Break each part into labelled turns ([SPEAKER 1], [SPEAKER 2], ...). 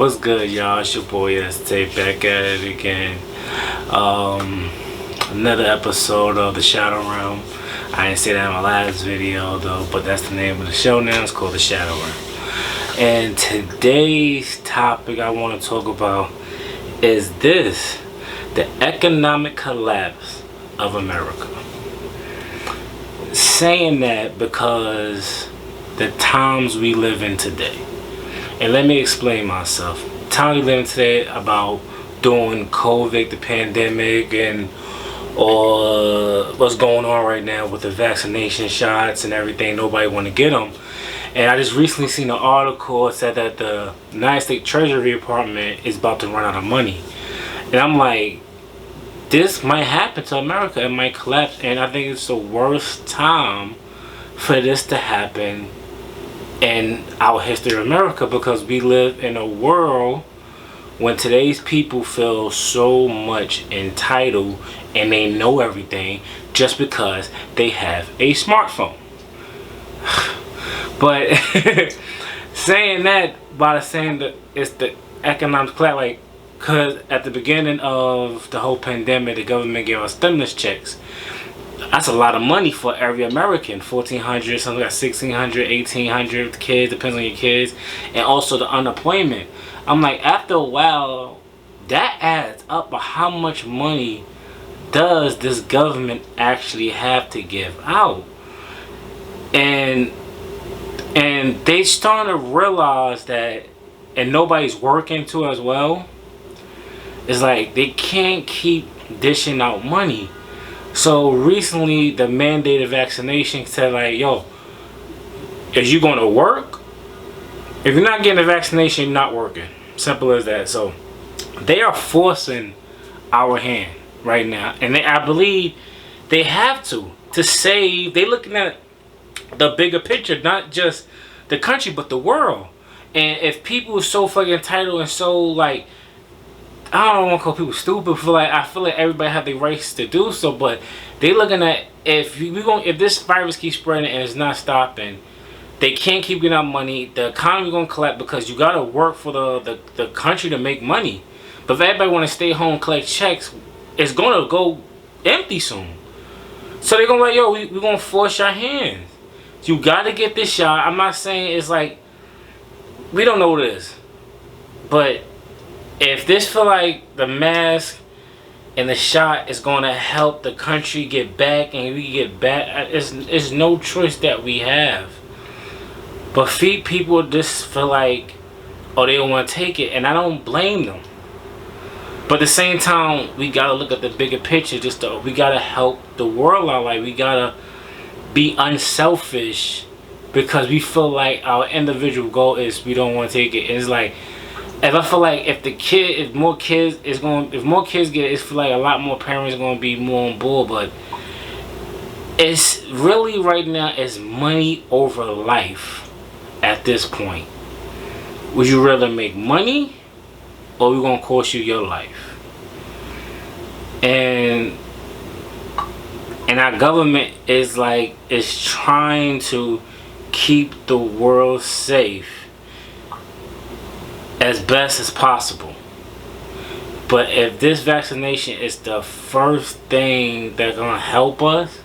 [SPEAKER 1] What's good, y'all? It's your boy ST back at it again. Another episode of The Shadow Realm. I didn't say that in my last video though, but that's the name of the show now. It's called The Shadow Realm. And today's topic I want to talk about is the economic collapse of America. Saying that because the times we live in today. And let me explain myself. The time we live in today about doing COVID, the pandemic, and or what's going on right now with the vaccination shots and everything. Nobody want to get them. And I just recently seen an article that said that the United States Treasury Department is about to run out of money. And I'm like, this might happen to America. It might collapse. And I think it's the worst time for this to happen in our history of America, because we live in a world when today's people feel so much entitled and they know everything just because they have a smartphone. But saying that by saying that it's the economic collapse, like, because at the beginning of the whole pandemic, the government gave us stimulus checks. That's a lot of money for every American. $1,400, something like $1,600, $1,800 kids, depends on your kids, and also the unemployment. I'm like, after a while, that adds up. But how much money does this government actually have to give out? And they starting to realize that, and nobody's working too as well. It's like they can't keep dishing out money. So recently, the mandated vaccination said, like, yo, is you going to work? If you're not getting the vaccination, you're not working. Simple as that. So they are forcing our hand right now. And I believe they have to save. They're looking at the bigger picture, not just the country, but the world. And if people are so fucking entitled and so, like, I don't want to call people stupid. I feel like everybody have the rights to do so, but they looking at if this virus keeps spreading and it's not stopping, they can't keep getting out money. The economy gonna collapse because you gotta work for the country to make money. But if everybody want to stay home, collect checks, it's gonna go empty soon. So they're gonna like, yo, we gonna force your hands. You gotta get this shot. I'm not saying it's like we don't know what it is, but if this feel like the mask and the shot is going to help the country get back and we get back, it's no choice that we have. But people just feel like, oh, they don't want to take it, and I don't blame them. But at the same time, we got to look at the bigger picture. We got to help the world out. Like, we got to be unselfish because we feel like our individual goal is we don't want to take it. And it's like, if I feel like if more kids get it, it's feel like a lot more parents are going to be more on board. But it's really right now is money over life at this point. Would you rather make money, or we going to cost you your life? And our government is trying to keep the world safe as best as possible. But if this vaccination is the first thing that's gonna help us,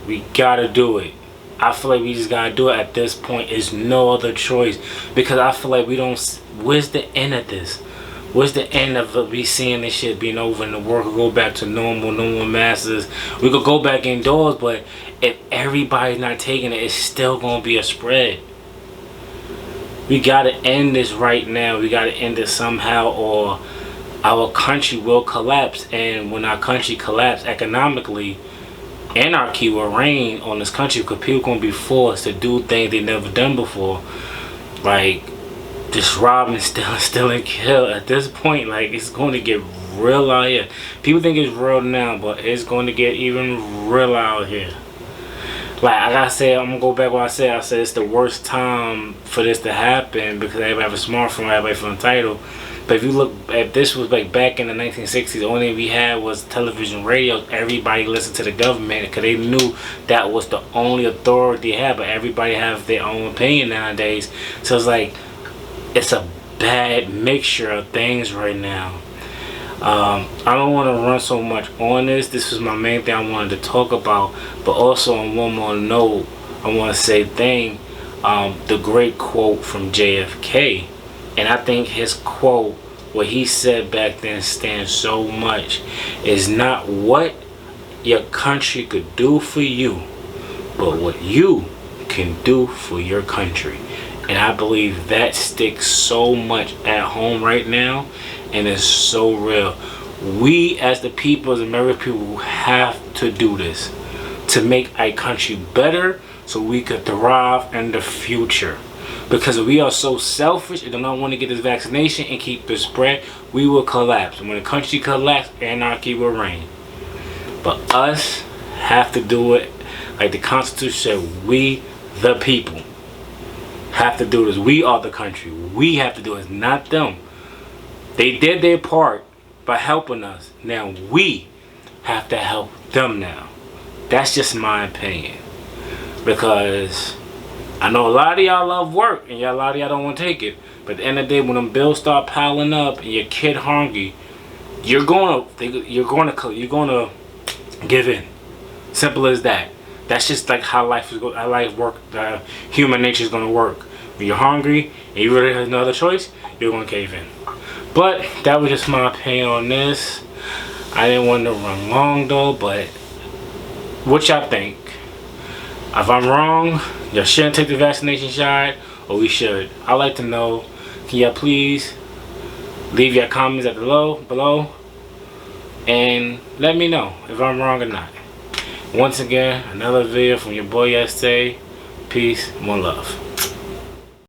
[SPEAKER 1] we gotta do it. I feel like we just gotta do it at this point. There's no other choice, because I feel like we don't. Where's the end of this? Where's the end of we seeing this shit being over and the world will go back to normal, no more masses. We could go back indoors, but if everybody's not taking it, it's still gonna be a spread. We gotta end this right now. We gotta end it somehow, or our country will collapse. And when our country collapses economically, anarchy will reign on this country, because people gonna be forced to do things they never done before, like just robbing, stealing, kill. At this point, like, it's going to get real out here. People think it's real now, but it's going to get even real out here. Like I said, I'm gonna go back what I said. I said it's the worst time for this to happen because everybody have a smartphone, everybody feel entitled. But if you look, if this was like back in the 1960s, the only thing we had was television, radio. Everybody listened to the government because they knew that was the only authority they had. But everybody have their own opinion nowadays. So it's like, it's a bad mixture of things right now. I don't want to run so much on this. This was my main thing I wanted to talk about. But also on one more note, I want to say the great quote from JFK. And I think his quote, what he said back then, stands so much. Is not what your country could do for you, but what you can do for your country. And I believe that sticks so much at home right now, and it's so real. We as the people, as American people, have to do this to make our country better so we could thrive in the future. Because we are so selfish and do not want to get this vaccination and keep the spread, we will collapse. And when the country collapses, anarchy will reign. But us have to do it like the Constitution said. We, the people, have to do this. We are the country. We have to do it, not them. They did their part by helping us. Now we have to help them now. That's just my opinion. Because I know a lot of y'all love work and a lot of y'all don't want to take it. But at the end of the day, when them bills start piling up and your kid hungry, you're gonna give in. Simple as that. That's just like how life is going. How life work. Human nature is gonna work. When you're hungry and you really have no other choice, you're gonna cave in. But that was just my opinion on this. I didn't want to run long though. But what y'all think? If I'm wrong, y'all shouldn't take the vaccination shot, or we should. I'd like to know. Can y'all please leave your comments at below, and let me know if I'm wrong or not. Once again, another video from your boy SA. Peace, more love.